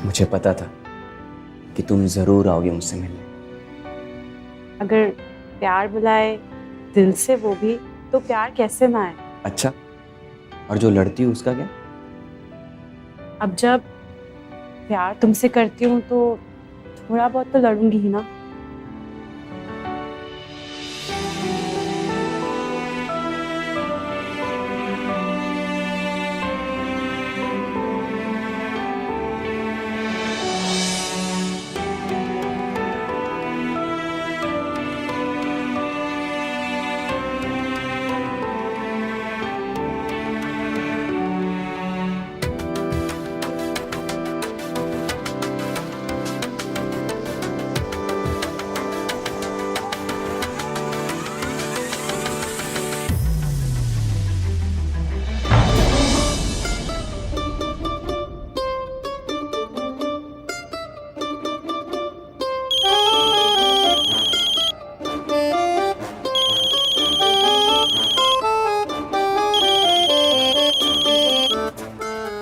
मुझे पता था कि तुम जरूर आओगे मुझसे मिलने। अगर प्यार बुलाए दिल से वो भी, तो प्यार कैसे ना आए। अच्छा, और जो लड़ती हूँ उसका क्या? अब जब प्यार तुमसे करती हूँ तो थोड़ा बहुत तो लड़ूंगी ही ना।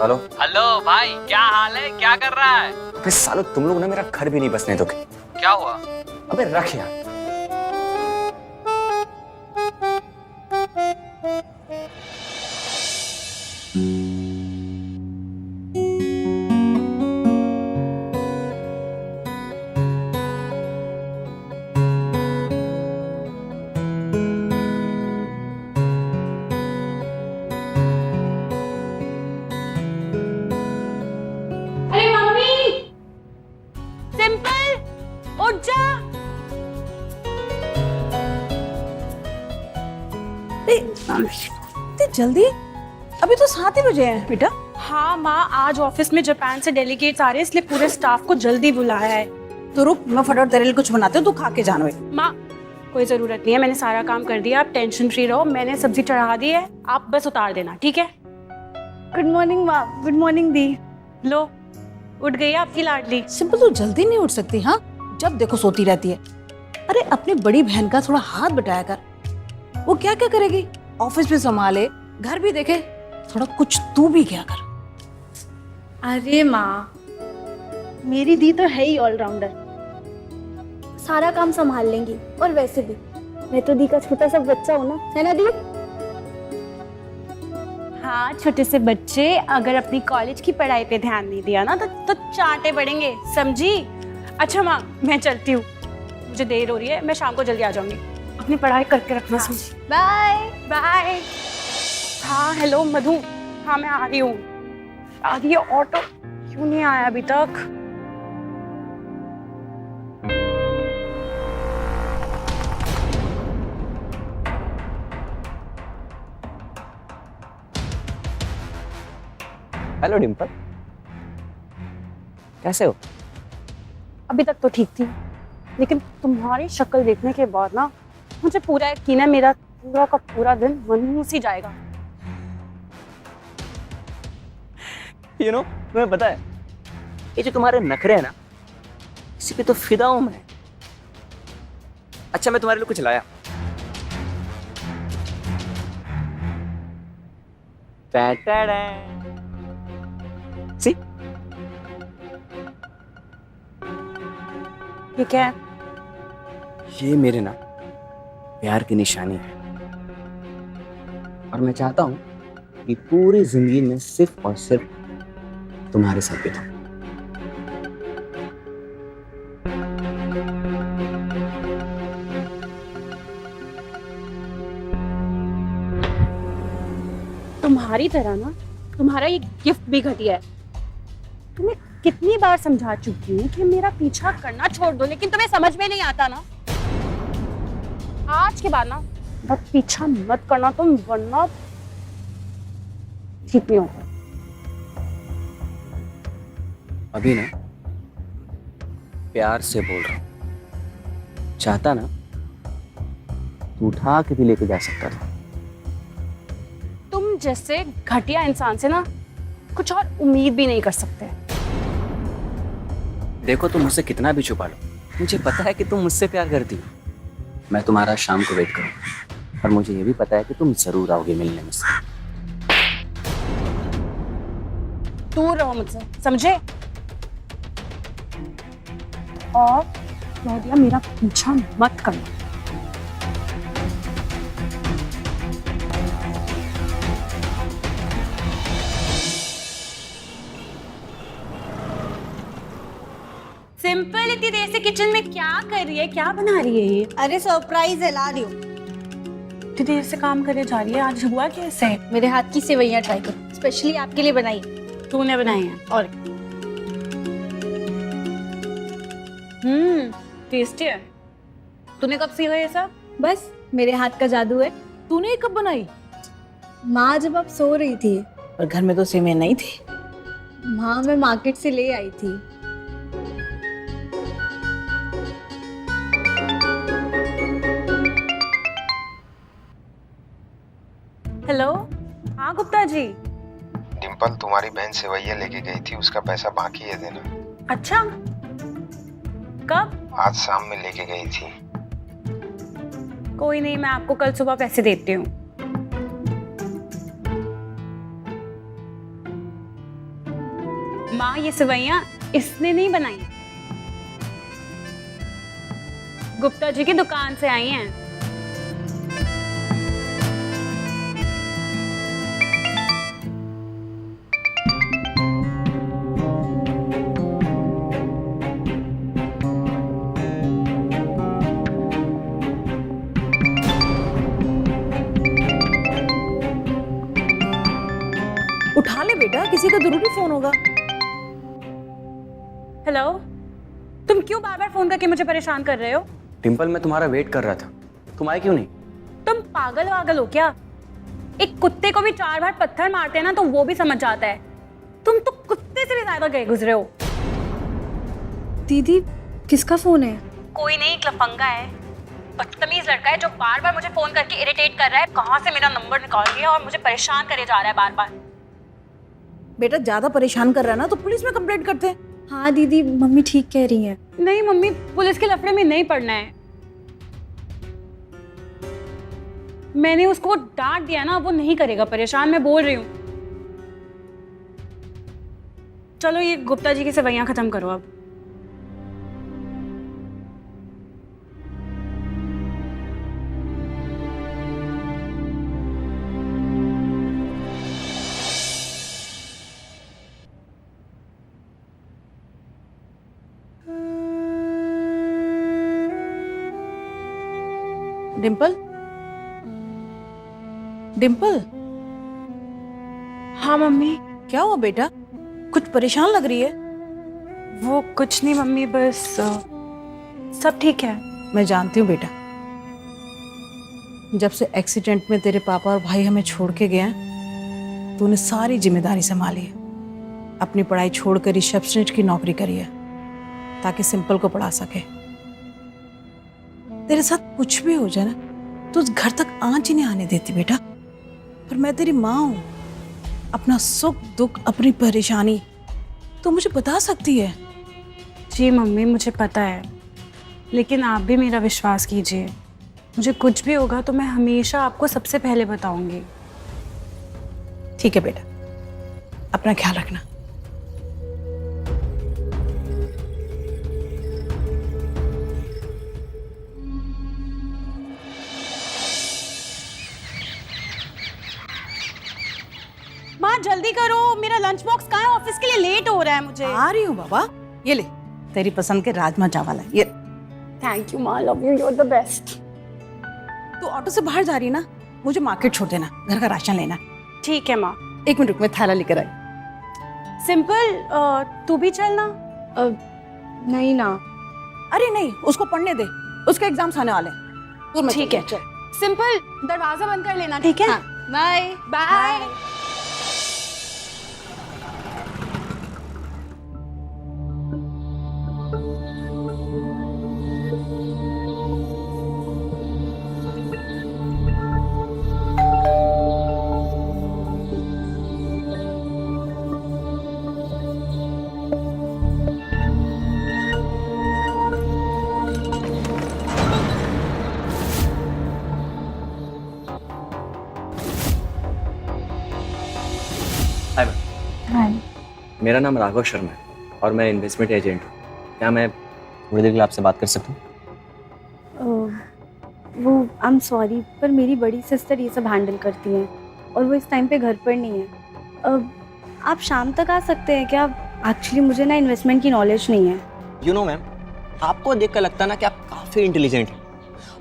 हेलो। हेलो भाई, क्या हाल है? क्या कर रहा है? अबे सालो, तुम लोग ना मेरा घर भी नहीं बसने दोगे। क्या हुआ? अबे रख यार। अरे मम्मी, सिंपल उठ जा। इतनी जल्दी? अभी तो 7 ही बजे हैं बेटा। हाँ माँ, आज ऑफिस में जापान से डेलीगेट्स आ रहे हैं, इसलिए पूरे स्टाफ को जल्दी बुलाया है। तो रुक, मैं फटाफट तेरे लिए कुछ बनाती हूँ, तू खा के जाना। माँ कोई जरूरत नहीं है, मैंने सारा काम कर दिया, आप टेंशन फ्री रहो। मैंने सब्जी चढ़ा दी है, आप बस उतार देना, ठीक है? गुड मॉर्निंग माँ। गुड मॉर्निंग दी। लो, उठ गई आपकी लाडली। सिंपल, तू जल्दी नहीं उठ सकती? हाँ, जब देखो सोती रहती है। अरे अपनी बड़ी बहन का थोड़ा हाथ बटाया कर। वो क्या क्या करेगी? ऑफिस भी संभाले, घर भी देखे, थोड़ा कुछ तू भी क्या कर। अरे माँ, मेरी दी तो है ही ऑलराउंडर, सारा काम संभाल लेंगी। और वैसे भी मैं तो दी का छोटा सा बच्चा हूँ ना, है ना दी? हाँ, छोटे से बच्चे अगर अपनी कॉलेज की पढ़ाई पे ध्यान नहीं दिया ना तो चांटे पड़ेंगे, समझी? अच्छा माँ, मैं चलती हूँ, मुझे देर हो रही है, मैं शाम को जल्दी आ जाऊंगी। अपनी पढ़ाई करके रखना, समझी? Bye bye. हाँ हेलो मधु, हाँ मैं आ रही हूँ। आधी ऑटो क्यों नहीं आया अभी तक? हेलो डिम्पल, कैसे हो? अभी तक तो ठीक थी, लेकिन तुम्हारी शक्ल देखने के बाद ना मुझे पूरा यकीन है मेरा पूरा का पूरा दिन मनहूस ही जाएगा। यू नो, तुम्हें पता है ये जो तुम्हारे नखरे हैं ना, इसी पे तो फिदा हूं मैं। अच्छा, मैं तुम्हारे लिए कुछ लाया। सी, ठीक है, ये मेरे ना प्यार की निशानी है, और मैं चाहता हूं कि पूरी जिंदगी में सिर्फ और सिर्फ तुम्हारे साथ बिताऊं। तुम्हारी तरह ना तुम्हारा ये गिफ्ट भी घटिया है। तुम्हें कितनी बार समझा चुकी हूँ कि मेरा पीछा करना छोड़ दो, लेकिन तुम्हें समझ में नहीं आता ना। आज के बाद ना बस पीछा मत करना तुम, वरना ठीक नहीं होगा। अभी ना प्यार से बोल रहा हूं, चाहता ना तू उठा के भी लेके जा सकता था। तुम जैसे घटिया इंसान से ना कुछ और उम्मीद भी नहीं कर सकते। देखो, तुम मुझसे कितना भी छुपा लो, मुझे पता है कि तुम मुझसे प्यार करती हो। मैं तुम्हारा शाम को वेट करूंगा, और मुझे ये भी पता है कि तुम जरूर आओगे मिलने मुझसे। दूर रहो मुझसे, समझे? और कह दिया मेरा पीछा मत करना। सिंपल इतनी देर से किचन में क्या कर रही है, क्या बना रही है ये? अरे सरप्राइज है, ला रही हूँ। इतनी देर से काम करे जा रही है, आज हुआ कैसे? मेरे हाथ की सेवइयां ट्राई करो, स्पेशली आपके लिए बनाई। तूने बनाई है? और टेस्टी है। तूने कब सीखा ये सब? बस मेरे हाथ का जादू है। तूने ये कब बनाई? माँ जब आप सो रही थी। और घर में तो सेवइयां नहीं थी। माँ मैं मार्केट से ले आई थी। हेलो, हाँ गुप्ता जी। डिम्पल, तुम्हारी बहन सेवैया लेके गई थी, उसका पैसा बाकी है देना। अच्छा, कब? आज शाम में लेके गई थी। कोई नहीं, मैं आपको कल सुबह पैसे देती हूँ। माँ, ये सेवइयां इसने नहीं बनाई, गुप्ता जी की दुकान से आई हैं। उठा ले बेटा, किसी का जरूरी फोन होगा। हेलो, तुम क्यों बार बार फोन करके मुझे परेशान कर रहे हो? डिम्पल, मैं तुम्हारा वेट कर रहा था, तुम आए क्यों नहीं? तुम पागल वागल हो क्या? एक कुत्ते को भी 4 बार पत्थर मारते हैं ना तो वो भी समझ जाता है। तुम तो कुत्ते से भी ज्यादा गए गुजरे हो। दीदी, किसका फोन है? कोई नहीं, एक लफंगा है, बदतमीज लड़का है जो बार बार मुझे फोन करके इरिटेट कर रहा है। कहाँ से मेरा नंबर निकाल लिया और मुझे परेशान करे जा रहा है बार बार। बेटा ज्यादा परेशान कर रहा है ना तो पुलिस में कंप्लेंट करते हैं। हाँ दीदी, मम्मी ठीक कह रही हैं। नहीं मम्मी, पुलिस के लफड़े में नहीं पड़ना है। मैंने उसको डांट दिया ना, वो नहीं करेगा परेशान, मैं बोल रही हूँ। चलो ये गुप्ता जी की सेवइयां खत्म करो अब। डिम्पल, डिम्पल, हाँ मम्मी। क्या हुआ बेटा? कुछ परेशान लग रही है। वो कुछ नहीं मम्मी, बस सब ठीक है। मैं जानती हूँ बेटा, जब से एक्सीडेंट में तेरे पापा और भाई हमें छोड़ के गए हैं, तूने सारी जिम्मेदारी संभाली है। अपनी पढ़ाई छोड़कर रिसेप्शनिस्ट की नौकरी करी है ताकि सिंपल को पढ़ा सके। तेरे साथ कुछ भी हो जाए ना तो उस घर तक आंच ही नहीं आने देती बेटा। पर मैं तेरी माँ हूँ, अपना सुख दुख अपनी परेशानी तो मुझे बता सकती है। जी मम्मी, मुझे पता है, लेकिन आप भी मेरा विश्वास कीजिए। मुझे कुछ भी होगा तो मैं हमेशा आपको सबसे पहले बताऊंगी। ठीक है बेटा, अपना ख्याल रखना। माँ जल्दी करो, मेरा लंच बॉक्स कहाँ है? ऑफिस के लिए लेट हो रहा है मुझे। आ रही हूँ बाबा, ये ले तेरी पसंद के राजमा चावल है ये। थैंक यू माँ, love you, you are the best. तू ऑटो से बाहर जा रही ना, मुझे मार्केट छोड़ देना, घर का राशन लेना। ठीक है माँ। 1 मिनट रुक, मैं थैला लेकर आई। सिंपल, तू भी चलना। नहीं ना। अरे नहीं, उसको पढ़ने दे, उसके एग्जाम्स आने वाले हैं। ठीक है, सिंपल दरवाजा बंद कर लेना, ठीक है? Bye bye. हाय, मेरा नाम राघव शर्मा है और मैं इन्वेस्टमेंट एजेंट हूँ। क्या मैं थोड़ी देर के लिए आपसे बात कर सकता हूँ? वो आई एम सॉरी, पर मेरी बड़ी सिस्टर ये सब हैंडल करती है और वो इस टाइम पे घर पर नहीं है। आप शाम तक आ सकते हैं क्या? एक्चुअली मुझे ना इन्वेस्टमेंट की नॉलेज नहीं है। यू नो मैम, आपको देखकर लगता है ना कि आप काफ़ी इंटेलिजेंट हैं,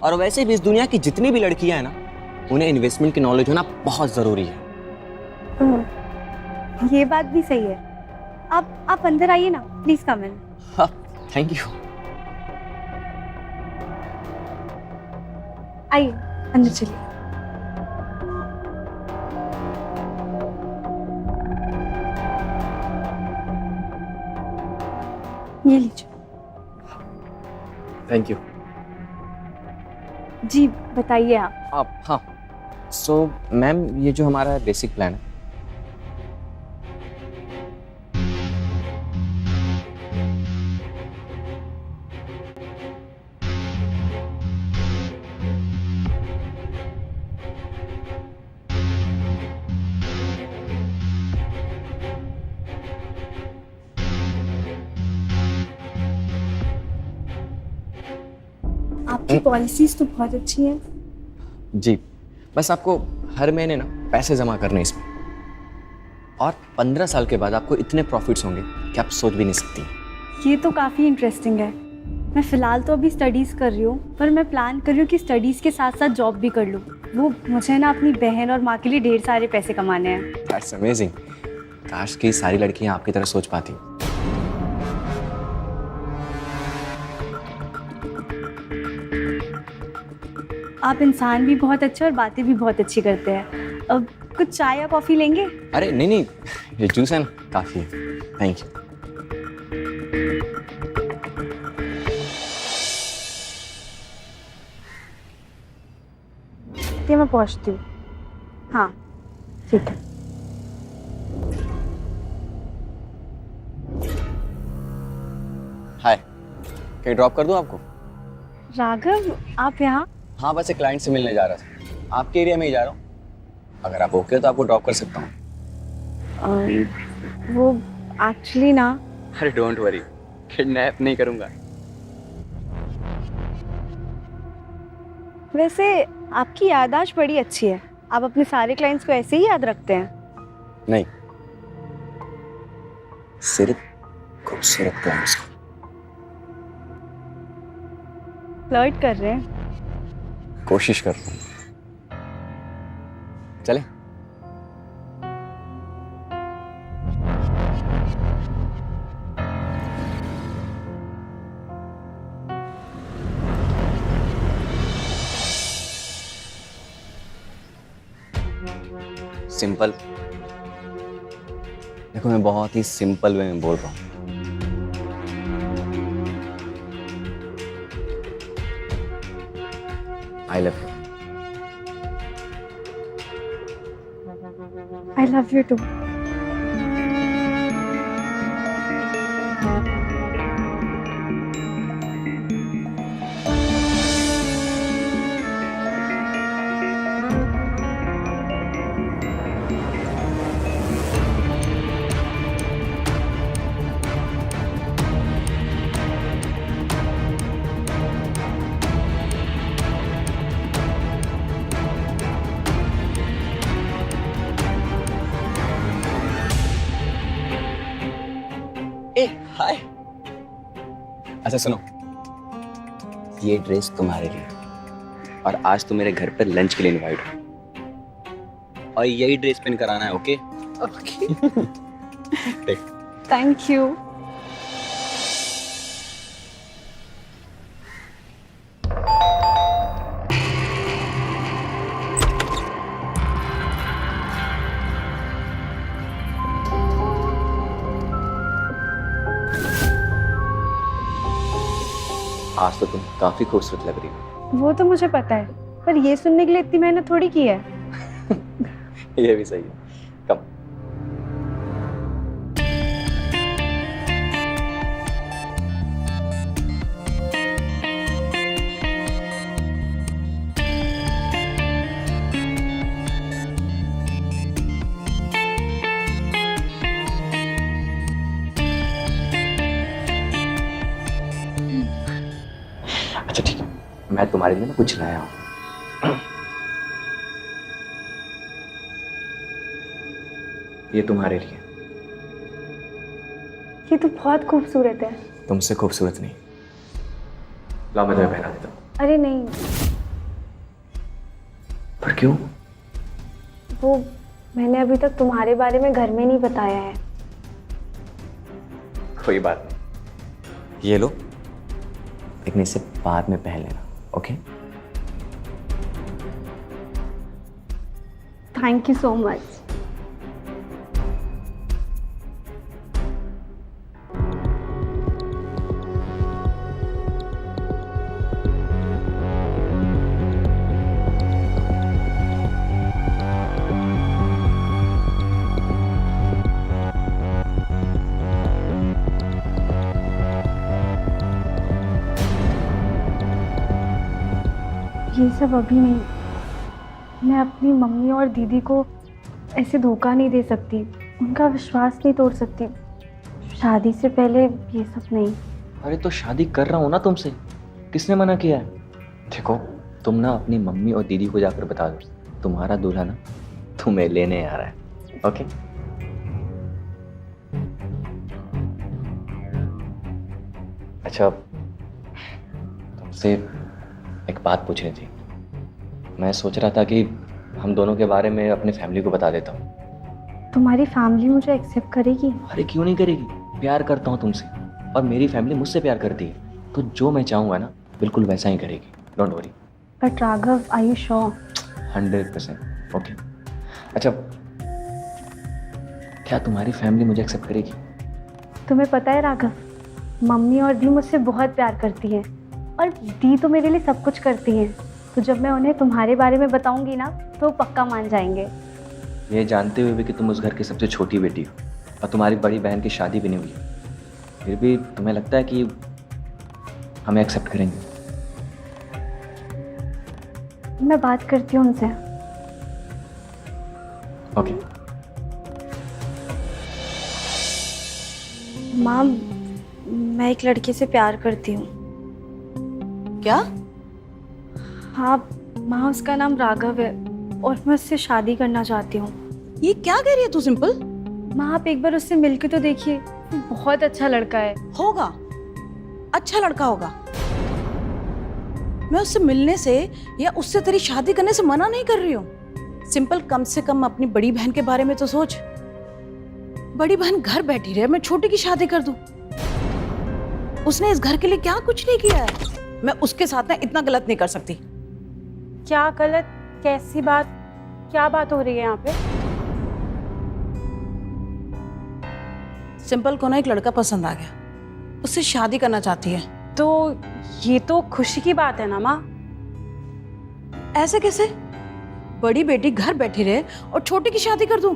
और वैसे भी इस दुनिया की जितनी भी लड़कियां हैं ना, उन्हें इन्वेस्टमेंट की नॉलेज होना बहुत ज़रूरी है। ये बात भी सही है। आप अंदर आइए ना, प्लीज़ कम इन। हाँ, थैंक यू। आइए अंदर चलिए। ये लीजिए। Thank you. जी बताइए आप। हाँ, सो मैम, ये जो हमारा बेसिक प्लान है, आपकी पॉलिसीज तो बहुत अच्छी हैं। जी, बस आपको हर महीने ना पैसे जमा करने इसमें, और 15 साल के बाद आपको इतने प्रॉफिट्स होंगे कि आप सोच भी नहीं सकती। ये तो काफ़ी इंटरेस्टिंग है। मैं फ़िलहाल तो अभी स्टडीज़ कर रही हूँ, पर मैं प्लान कर रही हूँ कि स्टडीज़ के साथ साथ जॉब भी कर लूँ। वो मुझे ना अपनी बहन और माँ के लिए ढेर सारे पैसे कमाने हैं। That's amazing. काश की सारी लड़कियां आपकी तरह सोच पाती। आप इंसान भी बहुत अच्छे और बातें भी बहुत अच्छी करते हैं। अब कुछ चाय या कॉफ़ी लेंगे? अरे नहीं नहीं, ये जूस है ना, काफ़ी है। Thank you. ये मैं पहुँचती हूँ। हाँ ठीक है। हाय, कहीं ड्रॉप कर दूं आपको? राघव, आप यहाँ? हाँ, बस एक क्लाइंट से मिलने जा रहा था, आपके एरिया में ही जा रहा हूँ। अगर आप ओके हो तो आपको ड्रॉप कर सकता हूँ। वो एक्चुअली ना, अरे डोंट वरी, किडनैप नहीं करूँगा। वैसे आपकी याददाश्त बड़ी अच्छी है। आप अपने सारे क्लाइंट्स को ऐसे ही याद रखते हैं? नहीं, सिर्फ खूबसूरत क्लाइंट्स को। फ्लर्ट कर रहे हैं? कोशिश कर रहा हूँ। चले? सिंपल। देखो, मैं बहुत ही सिंपल वे में बोल रहा हूँ। I love you. I love you too. ए हाय। अच्छा सुनो, ये ड्रेस तुम्हारे लिए, और आज तो मेरे घर पर लंच के लिए इनवाइट हो, और यही ड्रेस पहन कर आना है। ओके? Thank you. आज तो तुम काफी खूबसूरत लग रही हो। वो तो मुझे पता है, पर ये सुनने के लिए इतनी मेहनत थोड़ी की है। ये भी सही है। कम। मैं तुम्हारे लिए ना कुछ लाया हूँ। ये तुम्हारे लिए। ये तो बहुत खूबसूरत है। तुमसे खूबसूरत नहीं। लाओ मैं तुम्हें पहना देता हूँ। अरे नहीं, पर क्यों? वो मैंने अभी तक तुम्हारे बारे में घर में नहीं बताया है। कोई बात नहीं, ये लो, लेकिन इसे बाद में पहन लेना, okay? Thank you so much. ये सब अभी नहीं। मैं अपनी मम्मी और दीदी को ऐसे धोखा नहीं दे सकती, उनका विश्वास नहीं तोड़ सकती। शादी से पहले ये सब नहीं। अरे तो शादी कर रहा हूँ ना तुमसे, किसने मना किया है? देखो, तुम ना अपनी मम्मी और दीदी को जाकर बता दो तुम्हारा दूल्हा ना तुम्हें लेने आ रहा है, ओके? अच्छा, तुमसे एक बात पूछनी थी। मैं सोच रहा था कि हम दोनों के बारे में अपने फैमिली को बता देता हूँ। तुम्हारी फैमिली मुझे एक्सेप्ट करेगी? अरे क्यों नहीं करेगी? प्यार करता हूँ तुमसे और मेरी फैमिली मुझसे प्यार करती है, तो जो मैं चाहूँगा ना बिल्कुल वैसा ही करेगी। Don't worry. But Raghav, are you sure? 100%। Okay. अच्छा, क्या तुम्हारी फैमिली मुझे एक्सेप्ट करेगी? तुम्हें पता है राघव, मम्मी और दी मुझसे बहुत प्यार करती हैं और दी तो मेरे लिए सब कुछ करती हैं। तो जब मैं उन्हें तुम्हारे बारे में बताऊंगी ना तो वो पक्का मान जाएंगे। ये जानते हुए भी कि तुम उस घर की सबसे छोटी बेटी हो और तुम्हारी बड़ी बहन की शादी भी नहीं हुई, फिर भी तुम्हें लगता है कि हमें एक्सेप्ट करेंगे? मैं बात करती हूँ उनसे। ओके। माँ, मैं एक लड़के से प्यार करती हूँ। क्या? हाँ माँ, उसका नाम राघव है और मैं उससे शादी करना चाहती हूँ। ये क्या कह रही है तू सिंपल? माँ, आप एक बार उससे मिलके तो देखिए, वो बहुत अच्छा लड़का है। होगा, अच्छा लड़का होगा। मैं उससे मिलने से या उससे तेरी शादी करने से मना नहीं कर रही हूँ। सिंपल, कम से कम अपनी बड़ी बहन के बारे में तो सोच। बड़ी बहन घर बैठी रहे, मैं छोटी की शादी कर दूं। उसने इस घर के लिए क्या कुछ नहीं किया है। मैं उसके साथ ना इतना गलत नहीं कर सकती। क्या गलत? कैसी बात? क्या बात हो रही है यहाँ पे? सिंपल को ना एक लड़का पसंद आ गया, उससे शादी करना चाहती है। तो ये तो खुशी की बात है ना माँ। ऐसे कैसे? बड़ी बेटी घर बैठी रहे और छोटी की शादी कर दूं?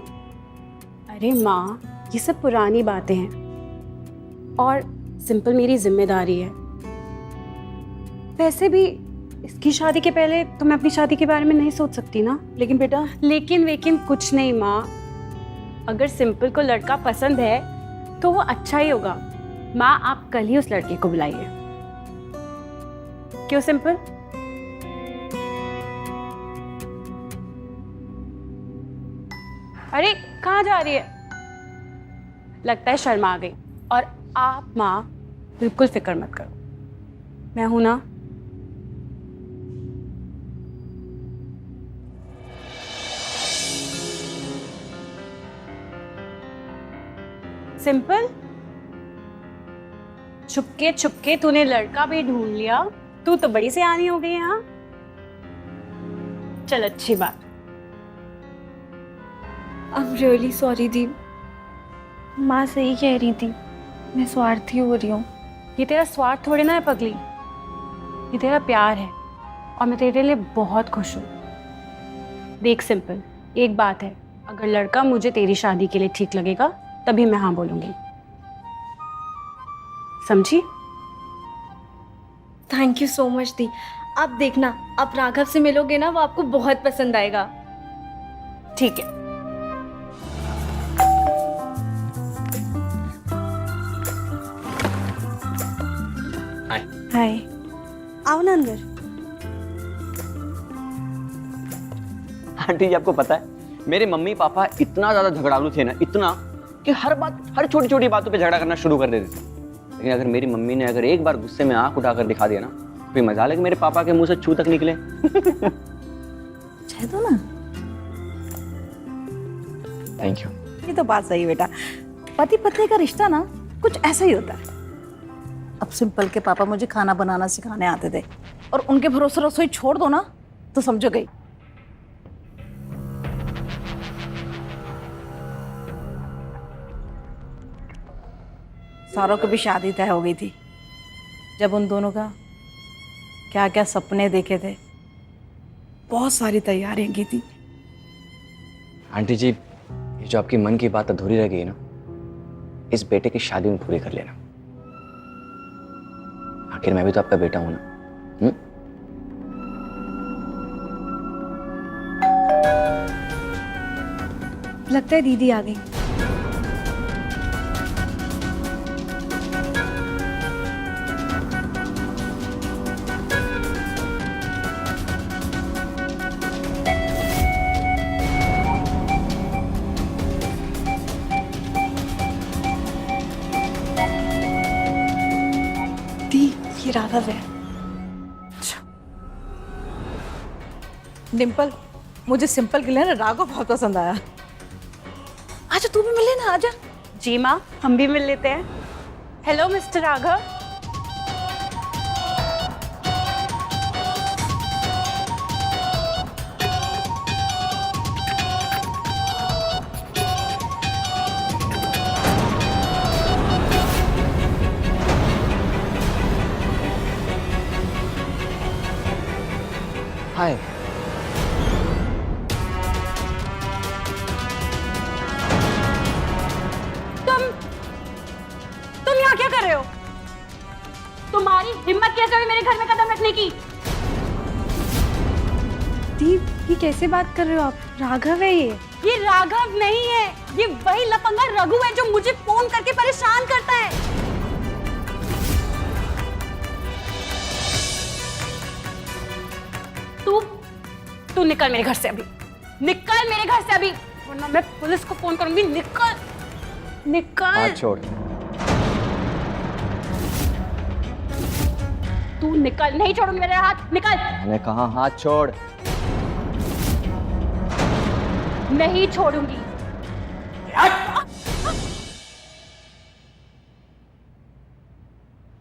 अरे माँ, ये सब पुरानी बातें हैं और सिंपल मेरी जिम्मेदारी है। वैसे भी इसकी शादी के पहले तो मैं अपनी शादी के बारे में नहीं सोच सकती ना। लेकिन बेटा, लेकिन कुछ नहीं माँ। अगर सिंपल को लड़का पसंद है तो वो अच्छा ही होगा। माँ, आप कल ही उस लड़के को बुलाइए। क्यों सिंपल? अरे कहाँ जा रही है? लगता है शर्मा गई। और आप माँ बिल्कुल फिक्र मत करो, मैं हूं ना। सिंपल, छुपके छुपके तूने लड़का भी ढूंढ लिया। तू तो बड़ी सियानी हो गई। हाँ चल, अच्छी बात। आई एम रियली सॉरी दी। माँ सही कह रही थी, मैं स्वार्थी हो रही हूँ। ये तेरा स्वार्थ थोड़ी ना है पगली, ये तेरा प्यार है और मैं तेरे लिए बहुत खुश हूँ। देख सिंपल, एक बात है, अगर लड़का मुझे तेरी शादी के लिए ठीक लगेगा तभी मैं हाँ बोलूँगी, समझी? थैंक यू सो मच दी। आप देखना, आप राघव से मिलोगे ना, वो आपको बहुत पसंद आएगा। ठीक है। हाय, आओ ना अंदर। आंटी जी आपको पता है मेरे मम्मी पापा इतना ज्यादा झगड़ालू थे ना, इतना कि हर छोटी छोटी बातों पे झगड़ा करना शुरू कर देते थे। लेकिन अगर मेरी मम्मी ने अगर एक बार गुस्से में आंख उठाकर दिखा दिया ना, फिर मजा लगे मेरे पापा के मुंह से छू तक निकले। चाहे दो ना। Thank you. ये तो बात सही बेटा, पति पत्नी का रिश्ता ना कुछ ऐसा ही होता है। अब सिंपल के पापा मुझे खाना बनाना सिखाने आते थे और उनके भरोसे रसोई छोड़ दो ना तो समझो गई। सारों की भी शादी तय हो गई थी जब उन दोनों का क्या क्या सपने देखे थे, बहुत सारी तैयारियां की थी। आंटी जी, ये जो आपकी मन की बात अधूरी रह गई ना, इस बेटे की शादी में पूरी कर लेना। आखिर मैं भी तो आपका बेटा हूं ना। लगता है दीदी आ गई। ये राघव है। डिम्पल, मुझे सिंपल के लिए ना राघव बहुत पसंद आया। आजा तू भी मिले ना, आजा। जी माँ, हम भी मिल लेते हैं। Hello mister Raghav. हाय। तुम यहाँ क्या कर रहे हो? तुम्हारी हिम्मत कैसे हुई मेरे घर में कदम रखने की? दी, ये कैसे बात कर रहे हो आप? राघव है ये राघव नहीं है, ये वही लफंगा रघु है जो मुझे फोन करके परेशान करता है। तू निकल मेरे घर से अभी, निकल मेरे घर से अभी, वरना मैं पुलिस को फोन करूंगी। निकल निकल। हाथ छोड़। तू निकल। नहीं छोड़ूंगी मेरे हाथ, निकल। मैंने कहा हाथ छोड़। नहीं छोड़ूंगी।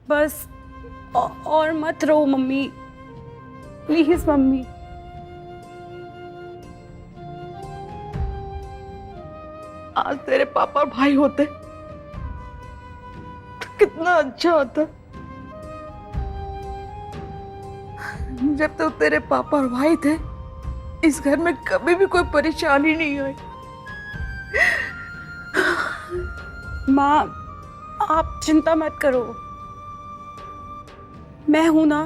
बस और मत रो मम्मी, प्लीज मम्मी। आज तेरे पापा और भाई होते तो कितना अच्छा होता। जब तो तेरे पापा और भाई थे, इस घर में कभी भी कोई परेशानी नहीं आई। माँ, आप चिंता मत करो, मैं हूं ना।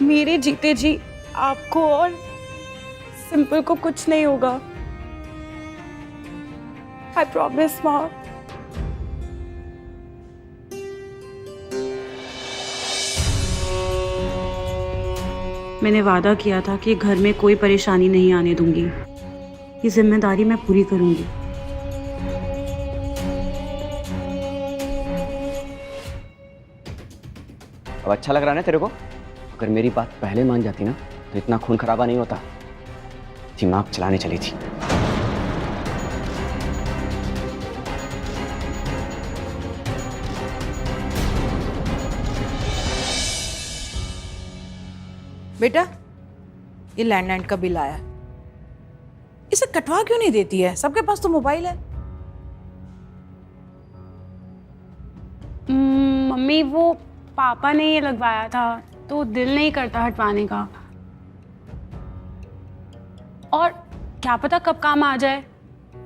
मेरे जीते जी आपको और सिंपल को कुछ नहीं होगा। आई प्रॉमिस माँ। मैंने वादा किया था कि घर में कोई परेशानी नहीं आने दूंगी। ये जिम्मेदारी मैं पूरी करूंगी। अब अच्छा लग रहा है ना तेरे को? अगर मेरी बात पहले मान जाती ना तो इतना खून खराबा नहीं होता। दिमाग चलाने चली थी। बेटा, ये लैंडलाइन का बिल आया, इसे कटवा क्यों नहीं देती है? सबके पास तो मोबाइल है। मम्मी, वो पापा ने ये लगवाया था तो दिल नहीं करता हटवाने का। और क्या पता कब काम आ जाए।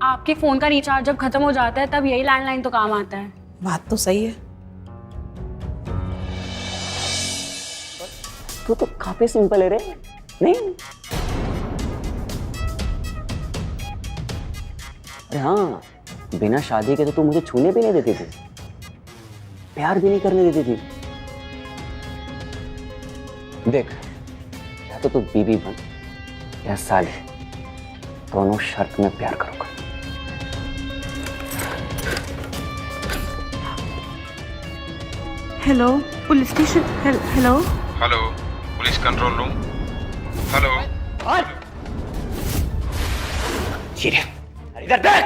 आपके फोन का रिचार्ज जब खत्म हो जाता है तब यही लैंडलाइन तो काम आता है। बात तो सही है। तू तो काफी सिंपल है रे, नहीं? अरे हाँ, बिना शादी के तो तू मुझे छूने भी नहीं देती थी, प्यार भी नहीं करने देती थी। देख, क्या तो तू बीबी बन या साली, दोनों शर्त में प्यार करूंगा। Hello police station. Hello hello police control room. Hello. और ये देख, अरे इधर देख,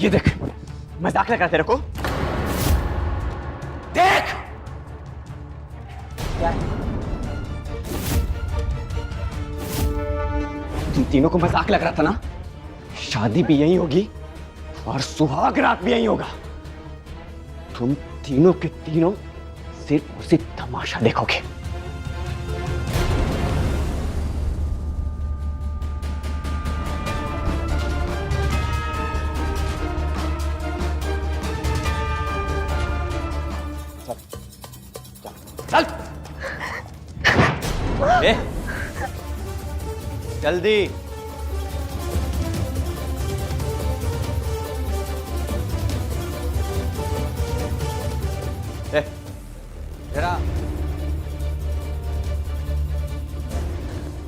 ये देख, मजाक लगा तेरे को। देख क्या है? तुम तीनों को मजाक लग रहा था ना? शादी भी यहीं होगी और सुहाग रात भी यहीं होगा। तुम तीनों के तीनों सिर्फ उसी तमाशा देखोगे। चल ए, जल्दी। जरा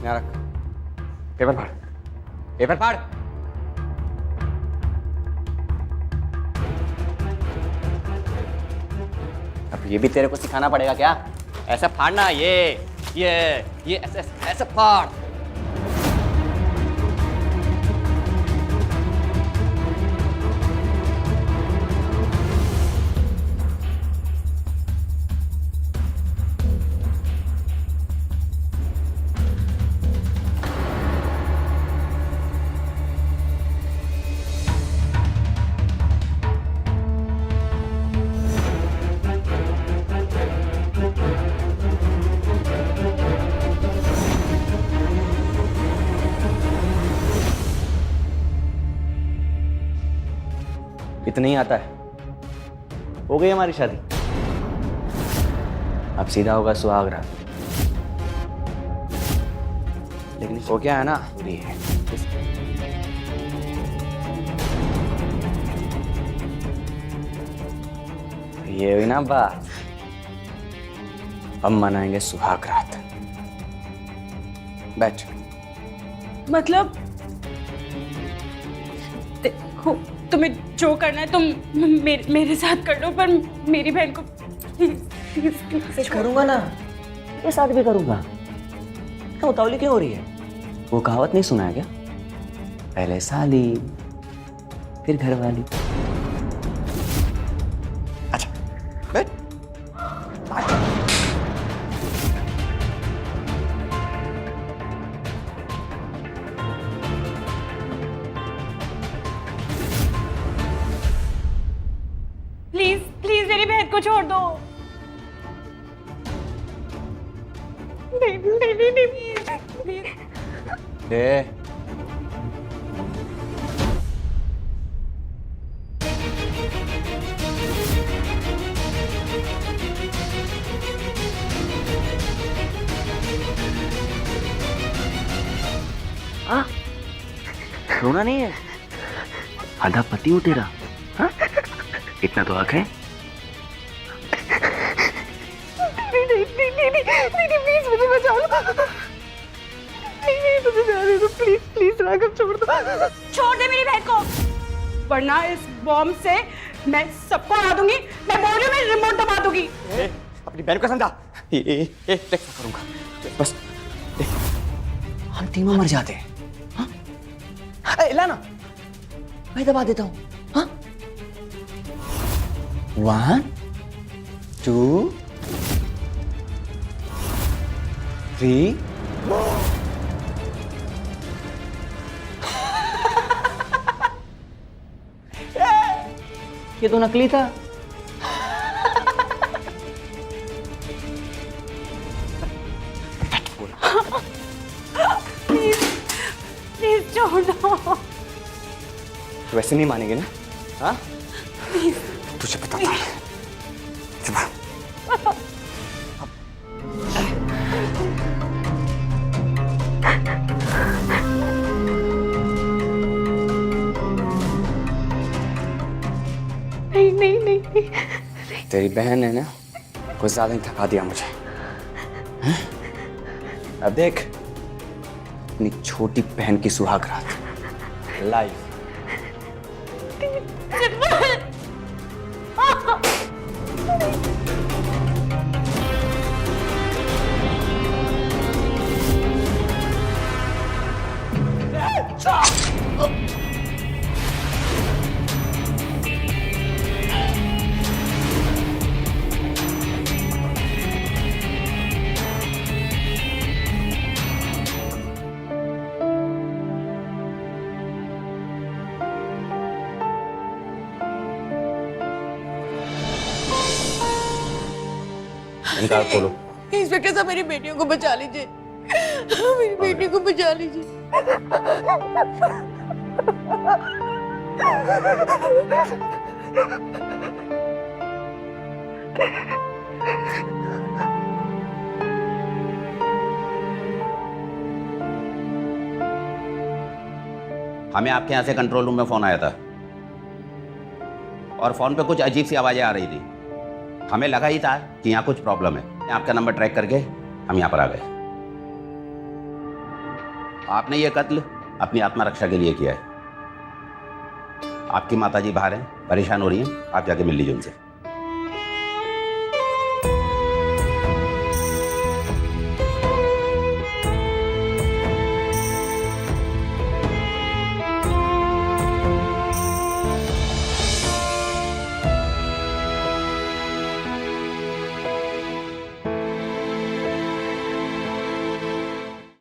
यहाँ रख, पेपर फाड़, पेपर फाड़। अब ये भी तेरे को सिखाना पड़ेगा क्या? ऐसा फाड़ना, ये ऐसे ऐसे फाड़। इतना ही आता है। हो गई हमारी शादी, अब सीधा होगा सुहाग रात। लेकिन वो क्या है ना, पूरी है। ये हुई ना बात, अब मनाएंगे सुहाग रात। बैठ। मतलब देखो, तुम्हें जो करना है तुम मेरे साथ कर लो, पर मेरी बहन को प्लीज प्लीज प्लीज। करूंगा ना, ये साथ भी करूंगा। क्या उतावली क्यों हो रही है? वो कहावत नहीं सुना है क्या? पहले साली फिर घरवाली। अच्छा बैठ। प्लीज प्लीज मेरी बहन को छोड़ दो। नहीं नहीं नहीं नहीं प्लीज। ए, रोना नहीं है, आधा पति हूं तेरा। हाँ? इतना तो हक है। नहीं प्लीज मुझे बचा लो। नहीं मुझे जाने दो प्लीज प्लीज, राघव छोड़ दो। छोड़ दे मेरी बहन को, वरना इस बॉम्ब से मैं सबको हरा दूंगी। मैं बोल रही हूँ, मैं रिमोट दबा दूंगी। अपनी बहन को समझा। देख करूंगा बस। देख, हम तीनों मर जाते हैं। हाँ? ला ना, मैं दबा देता हूँ। हाँ? 1 2 3 ये तो नकली था। प्लीज छोड़ दो। वैसे नहीं मानेंगे ना? हाँ? तुझे पता था। नहीं। तेरी बहन है ना, कुछ ज्यादा ही थका दिया मुझे। हाँ? अब देख, अपनी छोटी बहन की सुहाग रात लाइव। इनका खोलो। इंस्पेक्टर साहब मेरी बेटियों को बचा लीजिए, मेरी बेटी को बचा लीजिए। हमें आपके यहाँ से कंट्रोल रूम में फोन आया था और फोन पे कुछ अजीब सी आवाजें आ रही थी। हमें लगा ही था कि यहाँ कुछ प्रॉब्लम है। आपका नंबर ट्रैक करके हम यहाँ पर आ गए। आपने ये कत्ल अपनी आत्मरक्षा के लिए किया है। आपकी माताजी बाहर हैं, परेशान हो रही हैं, आप जाके मिल लीजिए उनसे।